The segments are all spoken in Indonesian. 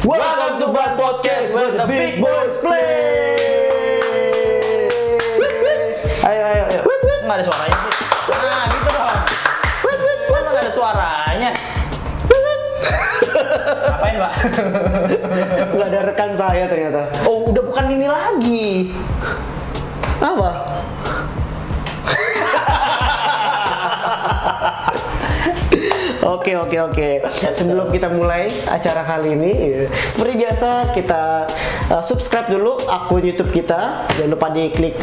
Welcome to Bad Podcast where the big boys play. Ayo. Nggak ada suaranya sih. Nah, gitu dong. Masa nggak ada suaranya? Ngapain, Pak? Nggak ada rekan saya ternyata. Oh, udah bukan ini lagi. Apa? Oke. Sebelum kita mulai acara kali ini, seperti biasa kita subscribe dulu akun YouTube kita. Jangan lupa di klik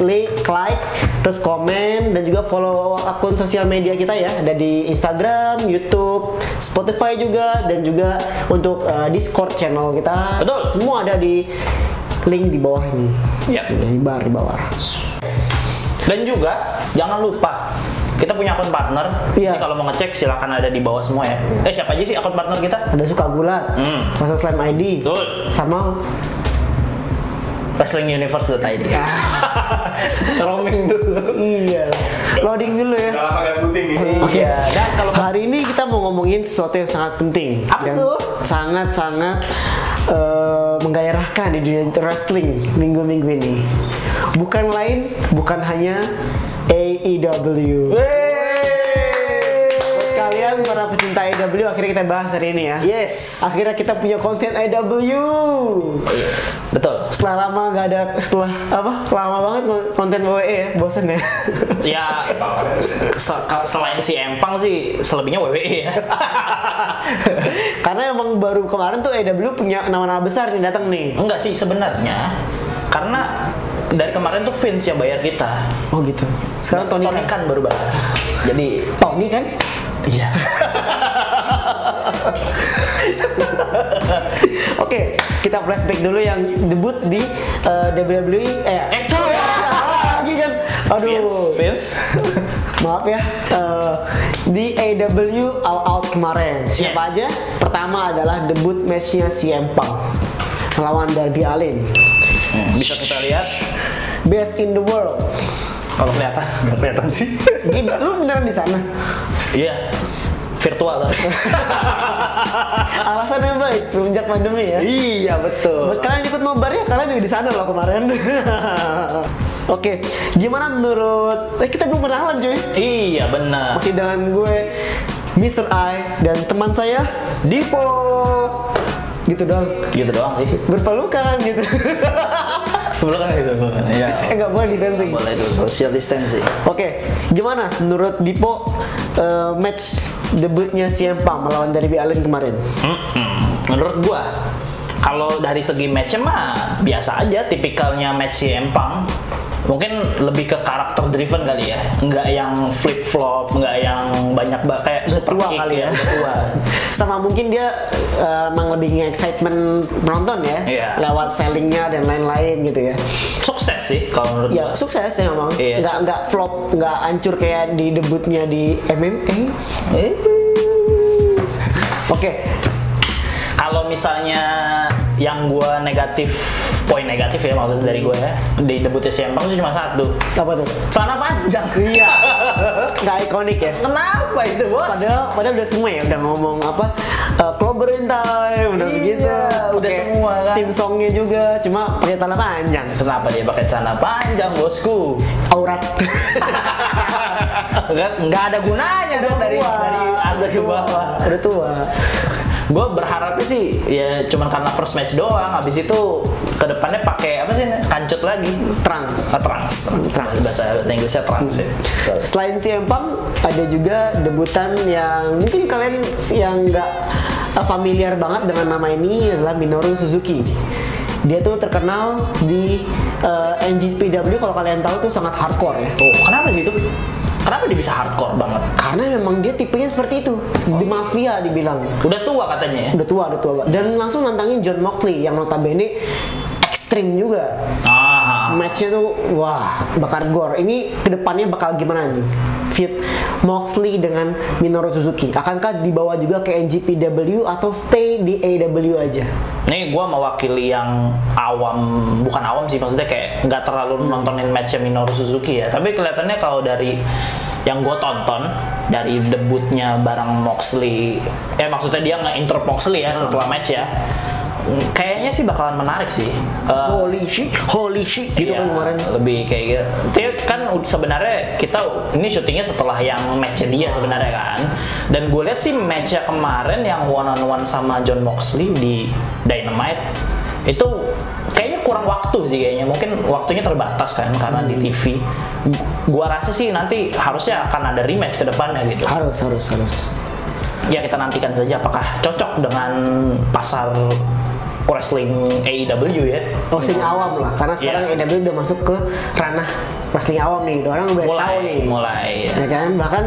like, terus komen dan juga follow akun sosial media kita ya. Ada di Instagram, YouTube, Spotify juga dan juga untuk Discord channel kita. Betul. Semua ada di link di bawah ini. Iya. Di bawah. Dan juga jangan lupa kita punya akun partner. Iya. Jadi kalau mau ngecek silakan ada di bawah semua ya. Siapa aja sih akun partner kita? Ada Sukagulat, Masa Slam ID, Betul. sama wrestlinguniverse.id. roaming dulu. Iya. Loading dulu ya. Udah lama gak syuting nih. Iya. Dan kalau Hari ini kita mau ngomongin sesuatu yang sangat penting. Apa yang tuh? sangat menggairahkan di dunia wrestling minggu-minggu ini. Bukan lain, bukan hanya AEW. Buat kalian para pecinta AEW, akhirnya kita bahas hari ini ya. Yes. Akhirnya kita punya konten AEW. Betul. Setelah lama nggak ada, lama banget konten WWE ya, bosen ya. Ya, selain si Empang sih, selebihnya WWE ya. Karena emang baru kemarin tuh AEW punya nama-nama besar nih datang nih. Enggak sih sebenarnya, karena dari kemarin tuh Vince yang bayar kita. Oh gitu. Sekarang Tony kan baru bayar. Jadi Tony kan? iya. Oke, kita flashback dulu yang debut di WWE. Lagi kan? Aduh. Vince. Maaf ya. Di AEW All Out kemarin. Siapa Yes. aja? Pertama adalah debut matchnya CM Punk melawan Darby Allin. Bisa kita lihat. Best in the world. Kalau kelihatan, nggak kelihatan sih. Gini, lu beneran di sana? Iya. Virtual lah. Alasannya baik semenjak pandemi ya. Iya betul. Buat kalian ikut nobar ya, kalian juga di sana loh kemarin. Oke, gimana menurut? Kita belum kenalan cuy. Iya benar. Masih dengan gue, Mr. I dan teman saya Dipo. Gitu doang. Gitu doang sih. Berpelukan gitu. Bukan gitu. Iya. Nggak boleh distancing. Boleh itu social distancing. Oke, gimana menurut Dipo match debutnya CM Punk melawan Darby Allin kemarin? Menurut gua, kalau dari segi match mah biasa aja, tipikalnya match CM Punk. Mungkin lebih ke karakter driven kali ya, nggak yang flip flop, nggak yang banyak kayak super Tua kick kali ya. tua. Sama mungkin dia emang lebih nge-excitement penonton ya, Iya. lewat sellingnya dan lain-lain gitu ya. Sukses sih kalau menurut Ya gua. sukses ya memang, Iya. nggak flop, nggak hancur kayak di debutnya di MMA. Oke, Kalau misalnya yang gua poin negatif ya maksudnya dari gua ya, di debutnya CM Punk itu cuma satu, apa tuh? celana panjang. Iya, nggak ikonik ya. Kenapa itu bos? Padahal udah semua ya, udah ngomong apa Clover in Time, udah Iya, begitu, udah Pakai semua kan. tim songnya juga, cuma pakai celana panjang, Kenapa dia pakai celana panjang bosku? aurat. Nggak ada gunanya dong dari atas ke bawah. Udah tua. Gue berharapnya sih ya cuman karena first match doang, habis itu kedepannya pakai apa sih kancut lagi, Terang. trans bahasa Inggrisnya trans ya. Selain CM Punk, ada juga debutan yang mungkin kalian yang nggak familiar banget dengan nama ini adalah Minoru Suzuki. Dia tuh terkenal di NJPW, kalau kalian tahu tuh sangat hardcore ya. Oh kenapa sih itu? Kenapa dia bisa hardcore banget? Karena memang dia tipenya seperti itu, di mafia dibilang. Udah tua katanya ya? Udah tua Pak. Dan langsung nantangin John Moxley yang notabene ekstrim juga. Matchnya tuh wah bakar gore. Ini kedepannya bakal gimana nih? Feud Moxley dengan Minoru Suzuki. Akankah dibawa juga ke NJPW atau stay di AEW aja? Nih gue mewakili yang awam, bukan awam sih, maksudnya kayak nggak terlalu nontonin matchnya Minoru Suzuki ya. Tapi kelihatannya kalau dari yang gue tonton dari debutnya bareng Moxley, maksudnya dia nge-intro Moxley ya setelah match ya. kayaknya sih bakalan menarik sih. Holy shit gitu Iya, kan kemarin. lebih kayak gitu. Dia kan sebenarnya kita ini syutingnya setelah yang match dia sebenarnya kan. Dan gue lihat sih matchnya kemarin yang one on one sama Jon Moxley di Dynamite itu kayaknya kurang waktu sih kayaknya. Mungkin waktunya terbatas kan karena di TV. Gua rasa sih nanti harusnya akan ada rematch ke depannya gitu. Harus. Ya kita nantikan saja apakah cocok dengan pasar wrestling AEW ya. Wrestling awam lah, karena sekarang AEW udah masuk ke ranah wrestling awam nih. Orang udah tahu nih. Mulai. Ya kan, bahkan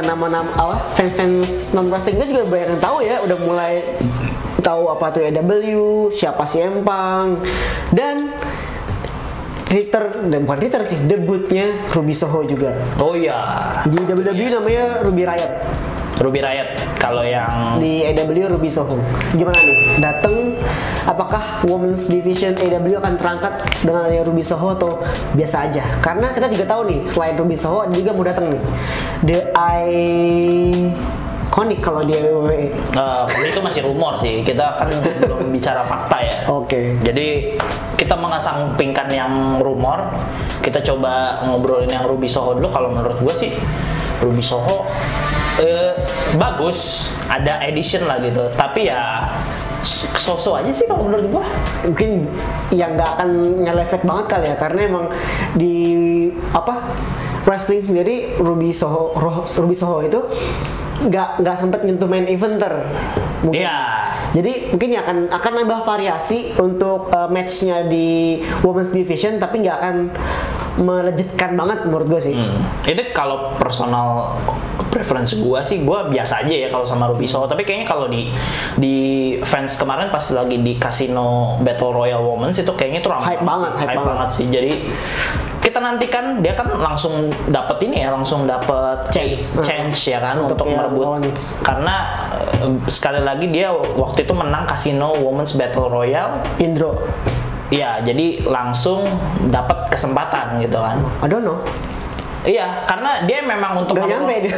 nama-nama fans non wrestling juga banyak yang tahu ya, udah mulai tahu apa tuh AEW, siapa si Empang, dan bukan return sih, debutnya Ruby Soho juga. Oh iya. Di WWE namanya Ruby Riot. Ruby Riot kalau yang Di AEW Ruby Soho. Gimana nih? Dateng, apakah Women's Division AEW akan terangkat dengan adanya Ruby Soho atau biasa aja? Karena kita juga tahu nih, selain Ruby Soho ada juga mau datang nih The Iconic kalau di WWE. itu masih rumor sih. Kita kan belum bicara fakta ya. Oke. Jadi kita mengesampingkan yang rumor, kita coba ngobrolin yang Ruby Soho dulu. Kalau menurut gue sih Ruby Soho bagus, ada edition lah gitu. Tapi ya so-so aja sih kalau menurut gue. Mungkin yang nggak akan ngelefek banget kali ya, karena emang di wrestling sendiri Ruby Soho itu nggak sempat nyentuh main eventer mungkin. Iya. Jadi mungkin ya akan nambah variasi untuk matchnya di Women's Division, tapi nggak akan melejitkan banget menurut gue sih. Itu kalau personal preference gue sih, gue biasa aja ya kalau sama Ruby Soho. Tapi kayaknya kalau di fans kemarin pas lagi di Casino Battle Royale Women's itu kayaknya itu ramai hype banget sih. Jadi kita nantikan dia kan langsung dapat ini ya, langsung dapat chance ya kan untuk merebut. Karena sekali lagi dia waktu itu menang Casino Women's Battle Royale Indro. Iya, jadi langsung dapat kesempatan gitu kan. I don't know. Iya, karena dia memang untuk Gak nyampe dia.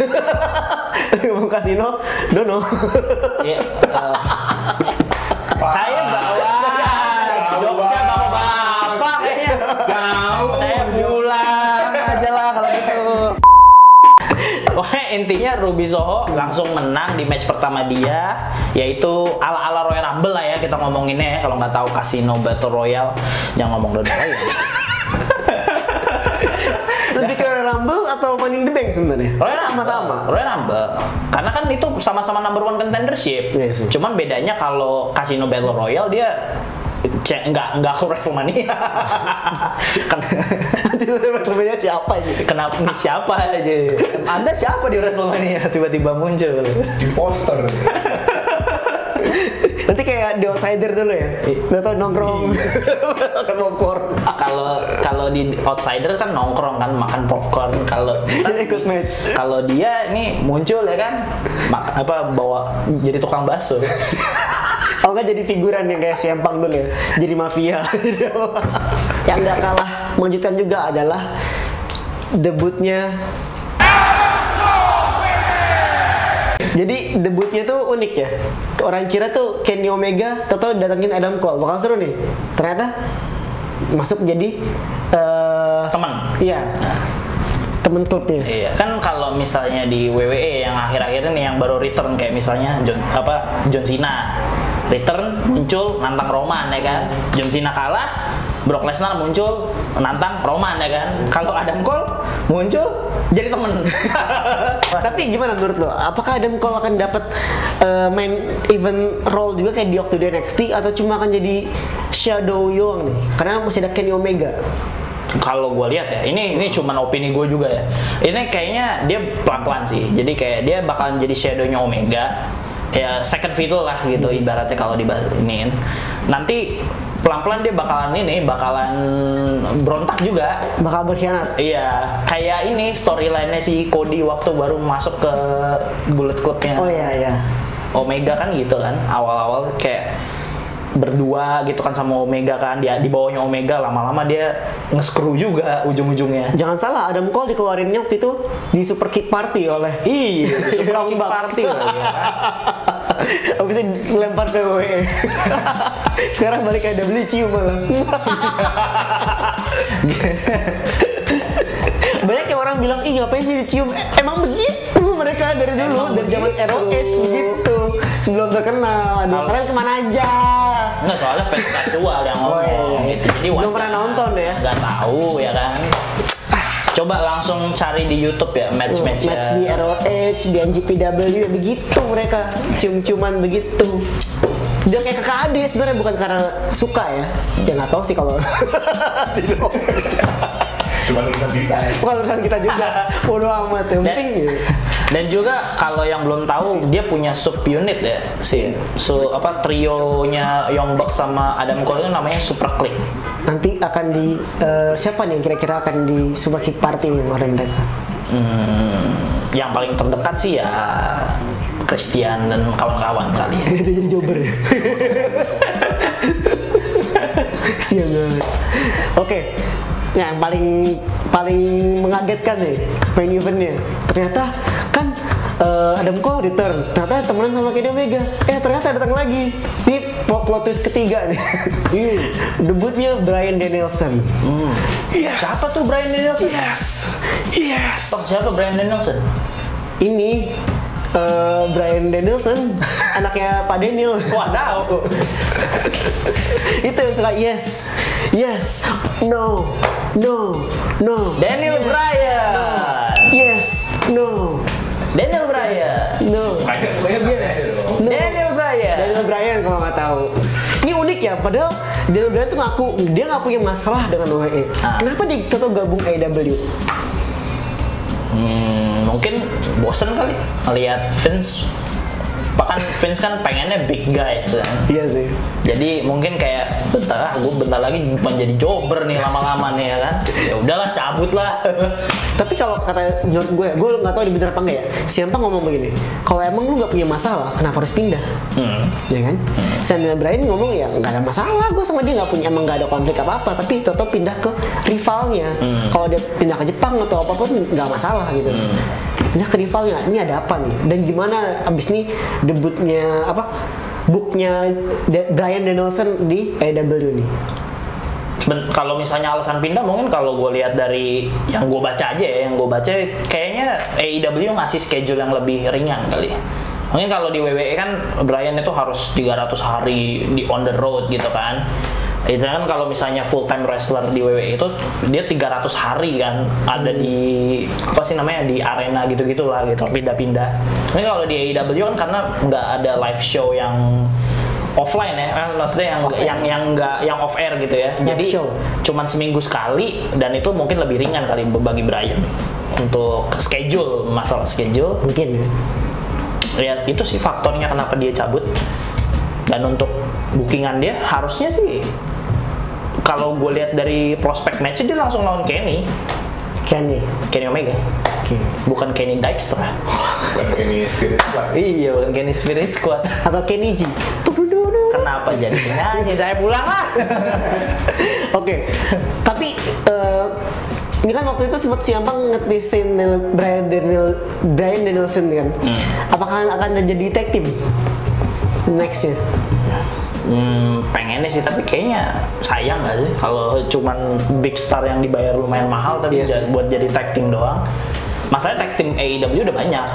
Mau kasino, don't know. Iya, saya bawa jokesnya bapak kayaknya. Saya pulang aja lah kalau gitu. Oke, intinya Ruby Soho langsung menang di match pertama dia, yaitu ala-ala Royal Rumble lah ya kita ngomonginnya ya. Kalau nggak tahu Casino Battle Royale, jangan ngomong dulu ya. Lebih ke Royal Rumble atau Money in the Bank sebenarnya? Sama-sama. Royal Rumble. Karena kan itu sama-sama number one contendership. Yes. Cuman bedanya kalau Casino Battle Royale dia nggak ke WrestleMania. Nanti WrestleMania siapa ini? Kenapa siapa aja? Anda siapa di WrestleMania tiba-tiba muncul? Imposter. Nanti kayak The Outsider dulu ya? Udah tau nongkrong makan popcorn. Kalau di Outsider kan nongkrong kan makan popcorn. Kalau Dia ikut match. Kalau dia nih muncul ya kan bawa jadi tukang bakso. Kalau nggak jadi figuran yang kayak si Empang dulu ya, jadi mafia. Yang nggak kalah mengejutkan juga adalah debutnya. Jadi debutnya tuh unik ya. Orang kira tuh Kenny Omega, atau datangin Adam Cole, bakal seru nih. Ternyata masuk jadi Teman. Iya. Temen klubnya. Iya, kan kalau misalnya di WWE yang akhir-akhir ini yang baru return kayak misalnya John Cena. Return muncul nantang Roman ya kan. John Cena kalah, Brock Lesnar muncul nantang Roman ya kan. Kalau Adam Cole muncul jadi temen. Tapi gimana menurut lo? Apakah Adam Cole akan dapat main event role juga kayak di waktu di NXT, atau cuma akan jadi shadow doang nih? Karena masih ada Kenny Omega. Kalau gue lihat ya, ini cuman opini gue juga ya. Ini kayaknya dia pelan-pelan sih. Jadi kayak dia bakalan jadi shadownya Omega. Ya second fiddle lah gitu ibaratnya kalau dibahasinin. Nanti pelan-pelan dia bakalan berontak juga. Bakal berkhianat. Iya, kayak ini storyline-nya si Cody waktu baru masuk ke Bullet Club-nya. Oh iya. Omega kan gitu kan, awal-awal kayak berdua gitu kan sama Omega kan, dia di bawahnya Omega, lama-lama dia nge-screw juga ujung-ujungnya. Jangan salah, Adam Cole dikeluarinnya waktu itu di Super Kick Party oleh Super Kick Party lagi ya kan. Habis itu dilempar ke WWE. Sekarang balik ke AEW cium malah. Banyak yang orang bilang, ih ngapain sih dicium? Emang begitu mereka dari dulu, dari zaman ROH begitu. Sebelum terkenal, aduh kalian kemana aja? Enggak, soalnya fans casual yang ngomong gitu. Jadi belum pernah nonton ya? Gak tahu ya kan. Coba langsung cari di YouTube ya match di ROH, di NJPW begitu mereka cium-ciuman begitu. Dia kayak kakak adik sebenarnya, bukan karena suka ya. Ya nggak tahu sih kalau di cuma urusan kita. Bukan urusan kita juga. Bodoh amat yang penting. Dan juga kalau yang belum tahu, dia punya sub unit ya, trionya Young Bucks sama Adam Cole itu namanya Super Click. Nanti akan di siapa nih yang kira-kira akan di Super Kick Party kemarin mereka? Yang paling terdekat sih ya Christian dan kawan-kawan kali ya. Dia jadi jobber ya. Siang banget. Oke. Yang paling mengagetkan nih main eventnya, ternyata kan Adam Cole return, ternyata temenan sama Kenny Omega, ternyata datang lagi. Ini plot twist ketiga nih. Debutnya Bryan Danielson. Yes. Siapa tuh Bryan Danielson? Yes. Siapa Bryan Danielson? Ini Bryan Danielson, anaknya Pak Daniel. Wadaw. Itu yang suka yes, no. Daniel Bryan. Yes, no. Daniel Bryan. No. Yes. No. Daniel Bryan kalau nggak tahu. Ini unik ya, padahal Daniel Bryan tuh ngaku dia nggak punya masalah dengan WWE. Kenapa dia tetap gabung AEW? Mungkin bosen kali ngeliat Vince. Bahkan Vince kan pengennya big guy kan. Iya sih. Jadi mungkin kayak gue bentar lagi menjadi jobber nih lama-lama nih ya kan. Ya udahlah, cabut lah. Tapi kalau kata menurut gue nggak tahu ini benar apa enggak ya. Siapa ngomong begini, kalau emang lu nggak punya masalah, kenapa harus pindah? Ya kan? Daniel Bryan ngomong ya nggak ada masalah, gue sama dia emang nggak ada konflik apa-apa, tapi tetap pindah ke rivalnya. Kalau dia pindah ke Jepang atau apapun nggak masalah gitu. Pindah ke rivalnya, ini ada apa nih? Dan gimana abis ini debutnya booknya Bryan Danielson di AEW nih? Kalau misalnya alasan pindah, mungkin kalau gue lihat dari yang gue baca aja ya, kayaknya AEW ngasih schedule yang lebih ringan kali. Mungkin kalau di WWE kan Bryan itu harus 300 hari di on the road gitu kan. Itu kan kalau misalnya full time wrestler di WWE itu dia 300 hari kan ada di di arena gitu-gitulah gitu, pindah-pindah. Ini kalau di AEW kan karena nggak ada live show yang offline ya, maksudnya yang off air gitu ya. Jadi cuman seminggu sekali, dan itu mungkin lebih ringan kali bagi Bryan untuk masalah schedule. Mungkin ya. Ya itu sih faktornya kenapa dia cabut. Dan untuk bookingan dia harusnya sih, kalau gue lihat dari prospek match dia langsung lawan Kenny Omega. Bukan Kenny Dykstra. Bukan Kenny Spirit Squad. Iya, bukan Kenny Spirit Squad. Atau Kenny G. Kenapa jadi penyanyi? Saya pulang lah. Oke. Tapi ini kan waktu itu sempat Siampang ngetisin Bryan Danielson kan. Apakah akan jadi tag team nextnya? Pengennya sih, tapi kayaknya sayang nggak sih kalau cuman big star yang dibayar lumayan mahal tapi buat jadi tag team doang. Masalahnya tag team AEW udah banyak.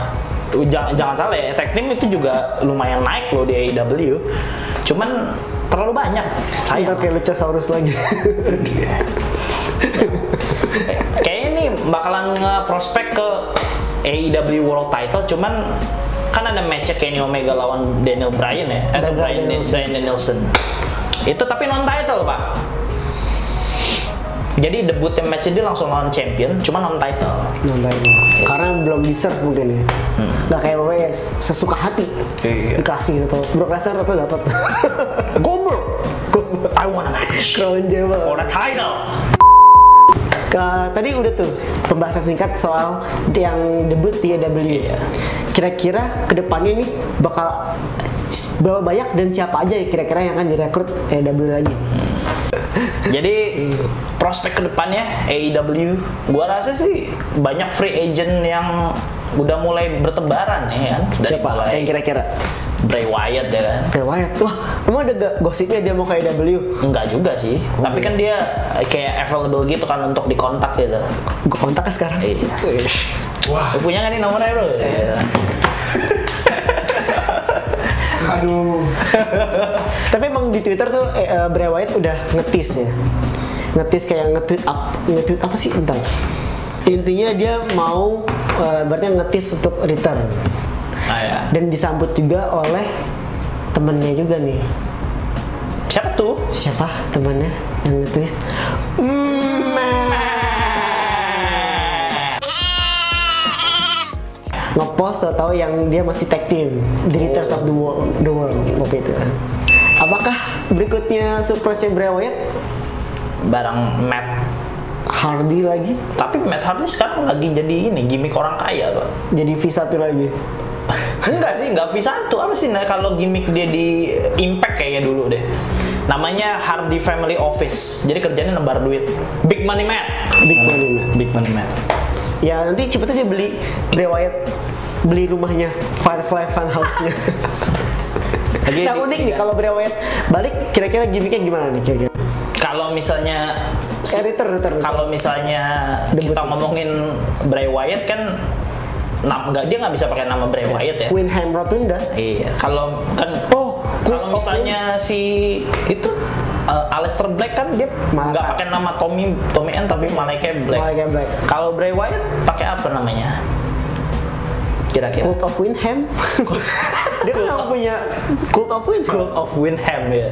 Jangan salah ya, tag team itu juga lumayan naik loh di AEW. Cuman terlalu banyak. Sayang. Kayak Luchasaurus lagi. Kayaknya nih bakalan nge-prospek ke AEW World Title, cuman kan ada match Kenny Omega lawan Daniel Bryan ya, Bryan Danielson. Itu tapi non title pak. Jadi debutnya match dia langsung lawan champion, cuma non title. Karena belum deserve mungkin ya. Nggak kayak WWE sesuka hati dikasih gitu. Brock Lesnar atau dapat. Goldberg. I want a match. Crown Jewel. For the title. Tadi udah tuh pembahasan singkat soal yang debut di AEW. Iya. Kira-kira kedepannya nih bakal berapa banyak dan siapa aja ya kira-kira yang akan direkrut AEW lagi? Jadi prospek kedepannya AEW, gua rasa sih banyak free agent yang udah mulai bertebaran nih kan. Dari Siapa mulai yang kira-kira? Bray Wyatt ya kan. Bray Wyatt. Wah, emang ada gosipnya dia mau ke AEW? Enggak juga sih, tapi kan dia kayak available gitu kan untuk dikontak gitu. Gue kontak kan sekarang. Iya. Wah, Lu punya nggak nih nomornya bro? aduh. Tapi emang di Twitter tuh Bray Wyatt udah ngetis ya. Ngetis kayak nge-tweet apa sih? Bentar. Intinya dia mau berarti ngetis untuk return. Ah, ya. Dan disambut juga oleh temennya juga nih. Siapa tuh? Siapa temannya yang nge-twist? Ngepost tau yang dia masih tag team The Returns of the World waktu itu. Apakah berikutnya surprise-nya Bray Wyatt? Barang Matt. Hardy lagi? Tapi Matt Hardy sekarang lagi jadi ini gimmick orang kaya Pak. Jadi V1 lagi? Enggak sih, enggak V1. Apa sih nah, kalau gimmick dia di Impact kayaknya dulu deh. Namanya Hardy Family Office. Jadi kerjanya nebar duit. Big Money Matt. Big Money Matt. Big Money Matt. Ya nanti cepet aja beli Bray Wyatt, beli rumahnya Firefly Funhouse-nya. Yang unik nih kalau Bray Wyatt balik, kira-kira gimmicknya gimana nih kira-kira? Kalau misalnya Return. kalau misalnya Debut. kita ngomongin Bray Wyatt kan dia nggak bisa pakai nama Bray Wyatt ya. Windham Rotunda. Iya, kalau kan Oh, kalau misalnya si itu Aleister Black kan dia Malakai. nggak pakai nama Tommy N tapi Malakai Black. Malakai Black. Kalau Bray Wyatt pakai apa namanya? Kira-kira Cult of Windham. Dia kan nggak punya Cult of Windham. Cult of Windham ya.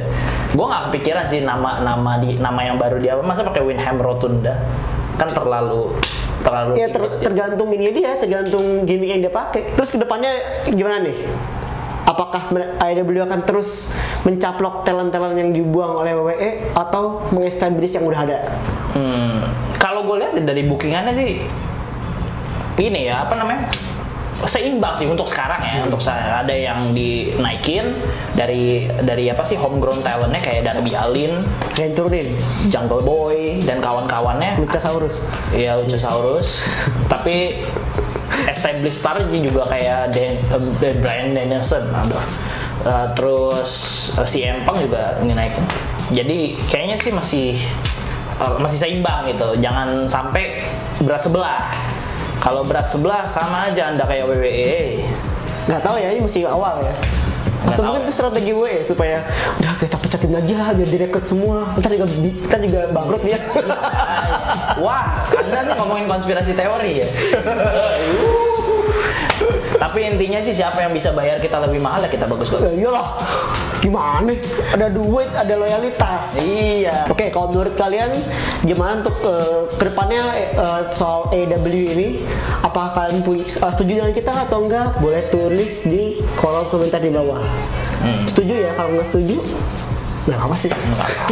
Gue nggak kepikiran sih nama yang baru dia apa. Masa pakai Windham Rotunda? Kan terlalu Ya tergantung ini dia, tergantung gimmick yang dia pakai. Terus kedepannya gimana nih? Apakah AEW akan terus mencaplok talent-talent yang dibuang oleh WWE atau mengestablish yang udah ada? Kalau gue lihat dari bookingannya sih ini ya apa namanya seimbang sih untuk sekarang ya. Untuk saya ada yang dinaikin dari apa sih homegrown talentnya kayak Darby Allin, Yang turunin, Jungle Boy dan kawan-kawannya. Luchasaurus. Iya Luchasaurus. Tapi established star juga kayak Bryan Danielson, terus CM Punk juga ini naikin. Jadi kayaknya sih masih seimbang gitu. Jangan sampai berat sebelah. Kalau berat sebelah sama aja Anda kayak WWE. Nggak tahu ya, ini masih awal ya. Nggak Atau tahu mungkin ya. itu strategi gue supaya udah kita pecatin aja biar direkrut semua. Kita juga bangkrut dia. Wah, Anda nih ngomongin konspirasi teori ya. Tapi intinya sih siapa yang bisa bayar kita lebih mahal ya kita bagus-bagus. Ya iyalah. Gimana? Ada duit, ada loyalitas. Iya. Oke, kalau menurut kalian gimana untuk kedepannya soal AEW ini? Apakah kalian setuju dengan kita atau enggak? Boleh tulis di kolom komentar di bawah. Setuju ya? Kalau nggak setuju, nggak apa sih?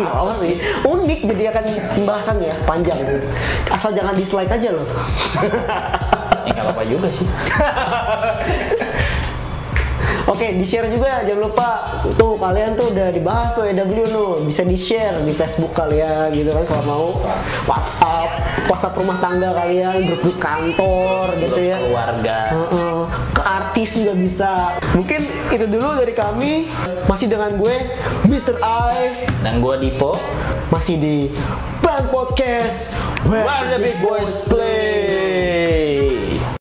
Nggak apa sih. Unik jadi akan pembahasan ya panjang. Asal jangan dislike aja loh. Ya nggak apa-apa juga sih. Oke, di-share juga, jangan lupa. Tuh, kalian tuh udah dibahas tuh AEW tuh. Bisa di-share di Facebook kalian gitu kan kalau mau. WhatsApp rumah tangga kalian, grup-grup kantor gitu ya. Keluarga. Ke artis juga bisa. Mungkin itu dulu dari kami. Masih dengan gue, Mr. I. Dan gue Dipo. Masih di Band Podcast. Where the big boys play.